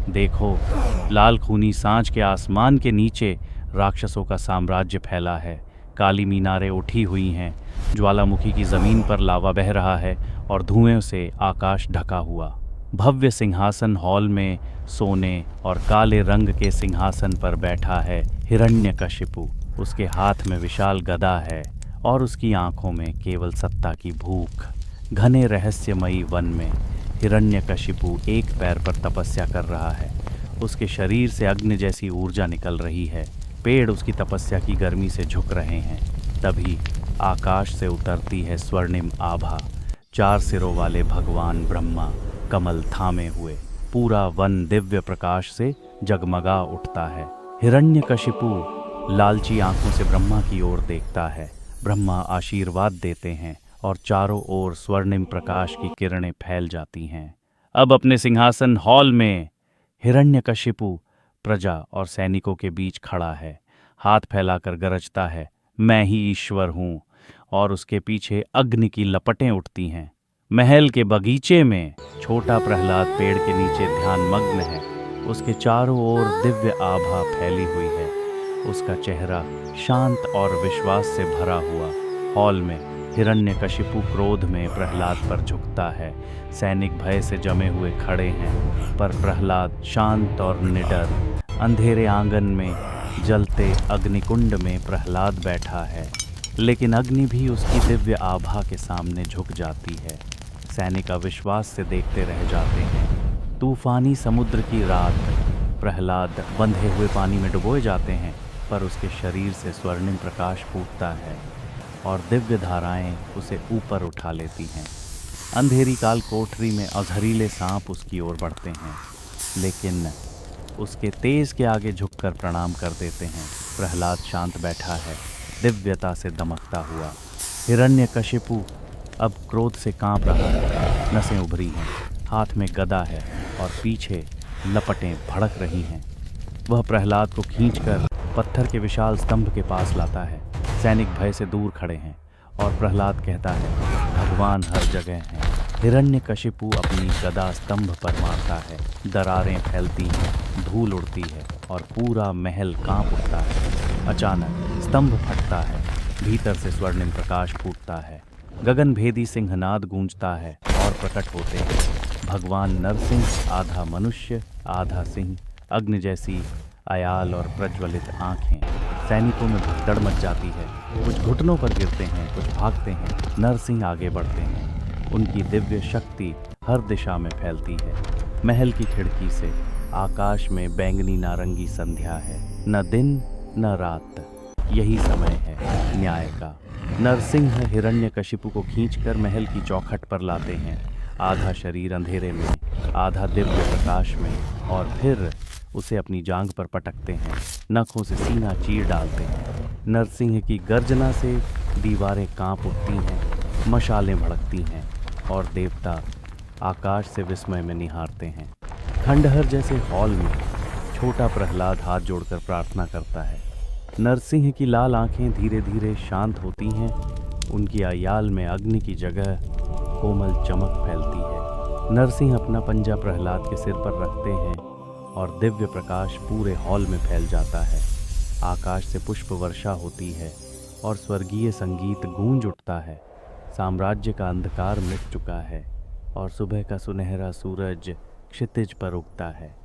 देखो, लाल खूनी सांझ के आसमान के नीचे राक्षसों का साम्राज्य फैला है। काली मीनारें उठी हुई हैं, ज्वालामुखी की जमीन पर लावा बह रहा है और धुएं से आकाश ढका हुआ। भव्य सिंहासन हॉल में सोने और काले रंग के सिंहासन पर बैठा है हिरण्यकशिपु। उसके हाथ में विशाल गदा है और उसकी आंखों में केवल सत्ता की भूख। घने रहस्यमयी वन में हिरण्यकशिपु एक पैर पर तपस्या कर रहा है। उसके शरीर से अग्नि जैसी ऊर्जा निकल रही है। पेड़ उसकी तपस्या की गर्मी से झुक रहे हैं। तभी आकाश से उतरती है स्वर्णिम आभा। 4 सिरों वाले भगवान ब्रह्मा कमल थामे हुए। पूरा वन दिव्य प्रकाश से जगमगा उठता है। हिरण्यकशिपु लालची आंखों से ब्रह्मा की ओर देखता है। ब्रह्मा आशीर्वाद देते हैं और चारों ओर स्वर्णिम प्रकाश की किरणें फैल जाती हैं। अब अपने सिंहासन हॉल में हिरण्यकशिपु प्रजा और सैनिकों के बीच खड़ा है। हाथ फैलाकर गरजता है, मैं ही ईश्वर हूँ। और उसके पीछे अग्नि की लपटें उठती हैं। महल के बगीचे में छोटा प्रहलाद पेड़ के नीचे ध्यानमग्न है। उसके चारों ओर दिव्य आभा फैली हुई है। उसका चेहरा शांत और विश्वास से भरा हुआ। हॉल में हिरण्यकशिपु क्रोध में प्रहलाद पर झुकता है। सैनिक भय से जमे हुए खड़े हैं, पर प्रहलाद शांत और निडर। अंधेरे आंगन में जलते अग्निकुंड में प्रहलाद बैठा है, लेकिन अग्नि भी उसकी दिव्य आभा के सामने झुक जाती है। सैनिक अविश्वास से देखते रह जाते हैं। तूफानी समुद्र की रात, प्रहलाद बंधे हुए पानी में डुबोए जाते हैं, पर उसके शरीर से स्वर्णिम प्रकाश फूटता है और दिव्य धाराएं उसे ऊपर उठा लेती हैं। अंधेरी काल कोठरी में अजहरीले सांप उसकी ओर बढ़ते हैं, लेकिन उसके तेज के आगे झुककर प्रणाम कर देते हैं। प्रहलाद शांत बैठा है, दिव्यता से दमकता हुआ। हिरण्यकशिपु अब क्रोध से कांप रहा है। नसें उभरी हैं, हाथ में गदा है और पीछे लपटें भड़क रही हैं। वह प्रहलाद को खींचकर पत्थर के विशाल स्तंभ के पास लाता है। सैनिक भय से दूर खड़े हैं और प्रहलाद कहता है, भगवान हर जगह हैं। हिरण्यकशिपु अपनी गदा स्तंभ पर मारता है। दरारें फैलती हैं, धूल उड़ती है और पूरा महल कांप उठता है। अचानक स्तंभ फटता है, भीतर से स्वर्णिम प्रकाश फूटता है। गगनभेदी सिंहनाद गूंजता है और प्रकट होते हैं भगवान नरसिंह, आधा मनुष्य आधा सिंह। अग्नि जैसी अयाल और प्रज्वलित आंखें। सैनिकों में भगदड़ मच जाती है। कुछ घुटनों पर गिरते हैं, कुछ भागते हैं। नरसिंह आगे बढ़ते हैं। उनकी दिव्य शक्ति हर दिशा में फैलती है। महल की खिड़की से आकाश में बैंगनी नारंगी संध्या है। न दिन न रात, यही समय है न्याय का। नरसिंह हिरण्यकशिपु को खींचकर महल की चौखट पर लाते हैं। आधा शरीर अंधेरे में, आधा दिव्य प्रकाश में, और फिर उसे अपनी जांघ पर पटकते हैं। नखों से सीना चीर डालते हैं। नरसिंह की गर्जना से दीवारें कांप उठती हैं, मशालें भड़कती हैं और देवता आकाश से विस्मय में निहारते हैं। खंडहर जैसे हॉल में छोटा प्रहलाद हाथ जोड़कर प्रार्थना करता है। नरसिंह की लाल आंखें धीरे धीरे शांत होती हैं। उनकी अयाल में अग्नि की जगह कोमल चमक फैलती है। नरसिंह अपना पंजा प्रहलाद के सिर पर रखते हैं और दिव्य प्रकाश पूरे हॉल में फैल जाता है। आकाश से पुष्प वर्षा होती है और स्वर्गीय संगीत गूंज उठता है। साम्राज्य का अंधकार मिट चुका है और सुबह का सुनहरा सूरज क्षितिज पर उगता है।